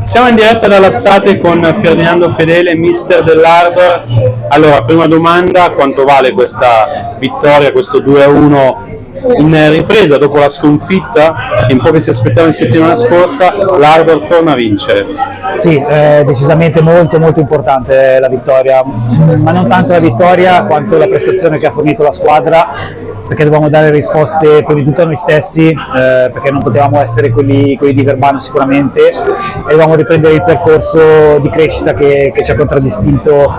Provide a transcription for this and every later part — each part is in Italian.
Siamo in diretta da Lazzate con Ferdinando Fedele, mister dell'Ardor. Allora, prima domanda, quanto vale questa vittoria, questo 2-1 in ripresa dopo la sconfitta che un po' che si aspettava in settimana scorsa? L'Ardor torna a vincere. Sì, decisamente molto importante la vittoria, ma non tanto la vittoria quanto la prestazione che ha fornito la squadra, perché dovevamo dare risposte prima di tutto a noi stessi, perché non potevamo essere quelli di Verbano sicuramente, e dovevamo riprendere il percorso di crescita che ci ha contraddistinto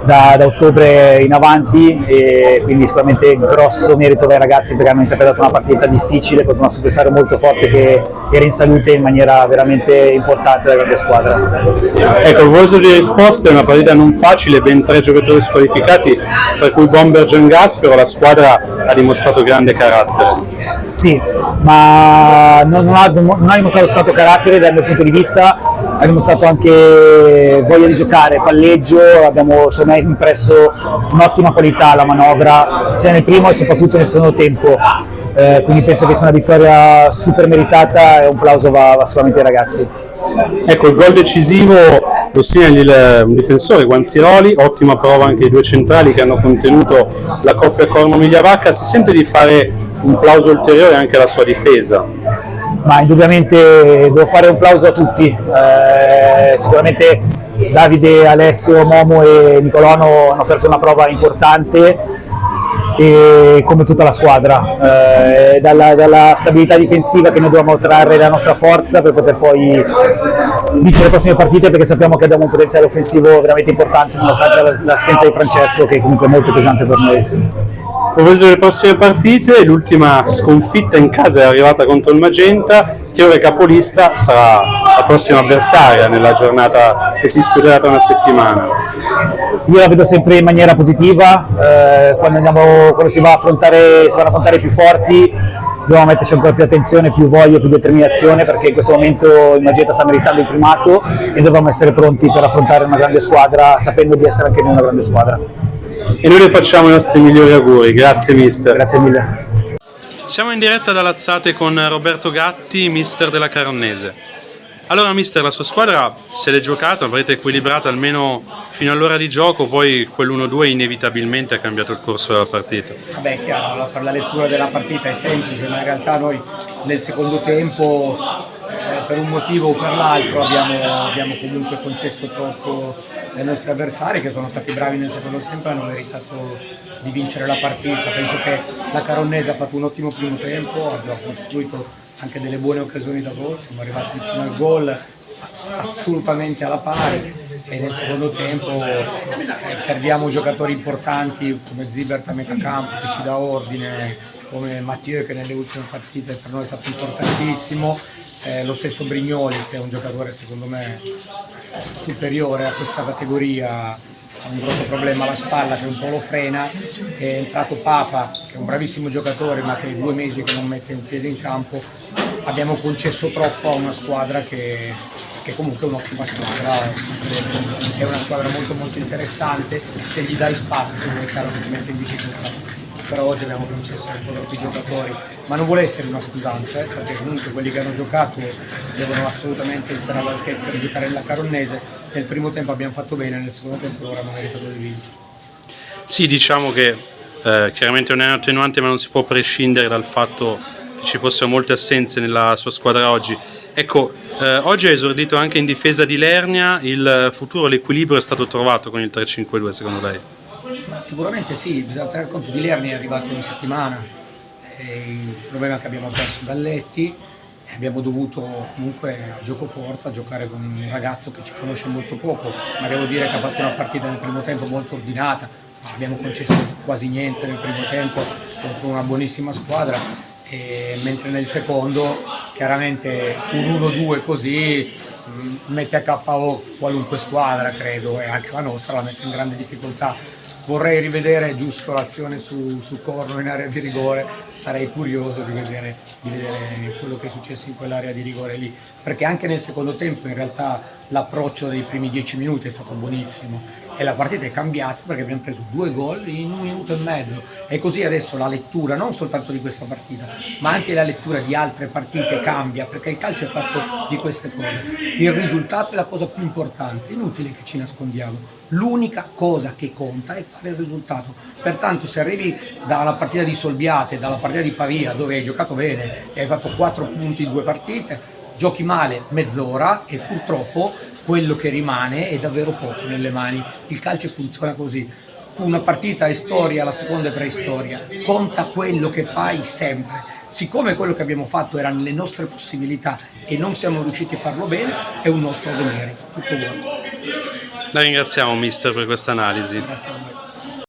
da ottobre in avanti, e quindi sicuramente grosso merito ai ragazzi perché hanno interpretato una partita difficile contro un avversario molto forte che era in salute in maniera veramente importante, la grande squadra. Ecco, a proposito di risposte, è una partita non facile, ben 3 giocatori squalificati, tra cui Bomber Gian Gaspero. La squadra ha dimostrato grande carattere. Sì, ma non ha dimostrato stato carattere dal mio punto di vista, ha dimostrato anche voglia di giocare, palleggio, abbiamo secondo me impresso un'ottima qualità alla manovra, sia nel primo e soprattutto nel secondo tempo. Quindi penso che sia una vittoria super meritata e un plauso va sicuramente ai ragazzi. Ecco, il gol decisivo lo segna un difensore, Guanziroli, ottima prova anche i due centrali che hanno contenuto la coppia Corno-Migliavacca. Si sente di fare un plauso ulteriore anche alla sua difesa? Ma indubbiamente devo fare un plauso a tutti, sicuramente Davide, Alessio, Momo e Nicolò hanno offerto una prova importante, e come tutta la squadra, dalla stabilità difensiva che noi dobbiamo trarre la nostra forza per poter poi vincere le prossime partite, perché sappiamo che abbiamo un potenziale offensivo veramente importante nonostante l'assenza di Francesco, che comunque è molto pesante per noi. A proposito delle prossime partite, l'ultima sconfitta in casa è arrivata contro il Magenta. Chi ora è capolista sarà la prossima avversaria nella giornata che si disputerà tra una settimana. Io la vedo sempre in maniera positiva, quando si vanno ad affrontare i più forti dobbiamo metterci ancora più attenzione, più voglia, più determinazione, perché in questo momento il Magenta sta meritando il primato e dobbiamo essere pronti per affrontare una grande squadra, sapendo di essere anche noi una grande squadra. E noi le facciamo i nostri migliori auguri. Grazie mister. Grazie mille. Siamo in diretta da Lazzate con Roberto Gatti, mister della Caronnese. Allora mister, la sua squadra se l'è giocata, una partita equilibrata almeno fino all'ora di gioco, poi quell'1-2 inevitabilmente ha cambiato il corso della partita. Vabbè, è chiaro, per la lettura della partita è semplice, ma in realtà noi nel secondo tempo per un motivo o per l'altro abbiamo comunque concesso troppo ai nostri avversari, che sono stati bravi nel secondo tempo e hanno meritato di vincere la partita. Penso che la Caronnese ha fatto un ottimo primo tempo, ha costruito anche delle buone occasioni da gol, siamo arrivati vicino al gol assolutamente alla pari, e nel secondo tempo perdiamo giocatori importanti come Zibert a metà campo che ci dà ordine, come Mathieu che nelle ultime partite per noi è stato importantissimo, lo stesso Brignoli che è un giocatore secondo me superiore a questa categoria, ha un grosso problema alla spalla che un po' lo frena. È entrato Papa che è un bravissimo giocatore ma che è 2 mesi che non mette un piede in campo. Abbiamo concesso troppo a una squadra che comunque è un'ottima squadra, è una squadra molto interessante, se gli dai spazio è chiaro che ti mette in difficoltà. Però oggi abbiamo concesso un po' troppi giocatori, ma non vuole essere una scusante, perché comunque quelli che hanno giocato devono assolutamente essere all'altezza di giocare nella Caronnese. Nel primo tempo abbiamo fatto bene, nel secondo tempo loro hanno meritato di vincere. Sì, diciamo che chiaramente non è un attenuante, ma non si può prescindere dal fatto che ci fossero molte assenze nella sua squadra oggi. Ecco, oggi ha esordito anche in difesa di Lernia, il futuro, l'equilibrio è stato trovato con il 3-5-2 secondo lei? Ma sicuramente sì, bisogna tenere conto di Lernia, è arrivato in settimana, il problema è che abbiamo perso Galletti e abbiamo dovuto comunque a gioco forza giocare con un ragazzo che ci conosce molto poco, ma devo dire che ha fatto una partita nel primo tempo molto ordinata, abbiamo concesso quasi niente nel primo tempo contro una buonissima squadra, mentre nel secondo chiaramente un 1-2 così mette a KO qualunque squadra, credo, e anche la nostra l'ha messa in grande difficoltà. Vorrei rivedere giusto l'azione su Corno in area di rigore, sarei curioso di vedere quello che è successo in quell'area di rigore lì, perché anche nel secondo tempo in realtà l'approccio dei primi 10 minuti è stato buonissimo e la partita è cambiata perché abbiamo preso 2 gol in 1 minuto e mezzo, e così adesso la lettura non soltanto di questa partita ma anche la lettura di altre partite cambia, perché il calcio è fatto di queste cose. Il risultato è la cosa più importante, inutile che ci nascondiamo, l'unica cosa che conta è fare il risultato. Pertanto se arrivi dalla partita di Solbiate, dalla partita di Pavia dove hai giocato bene e hai fatto 4 punti in 2 partite, giochi male mezz'ora e purtroppo quello che rimane è davvero poco nelle mani. Il calcio funziona così. Una partita è storia, la seconda è preistoria. Conta quello che fai sempre. Siccome quello che abbiamo fatto era nelle nostre possibilità e non siamo riusciti a farlo bene, è un nostro demerito. Tutto buono. La ringraziamo mister per questa analisi. Grazie a voi.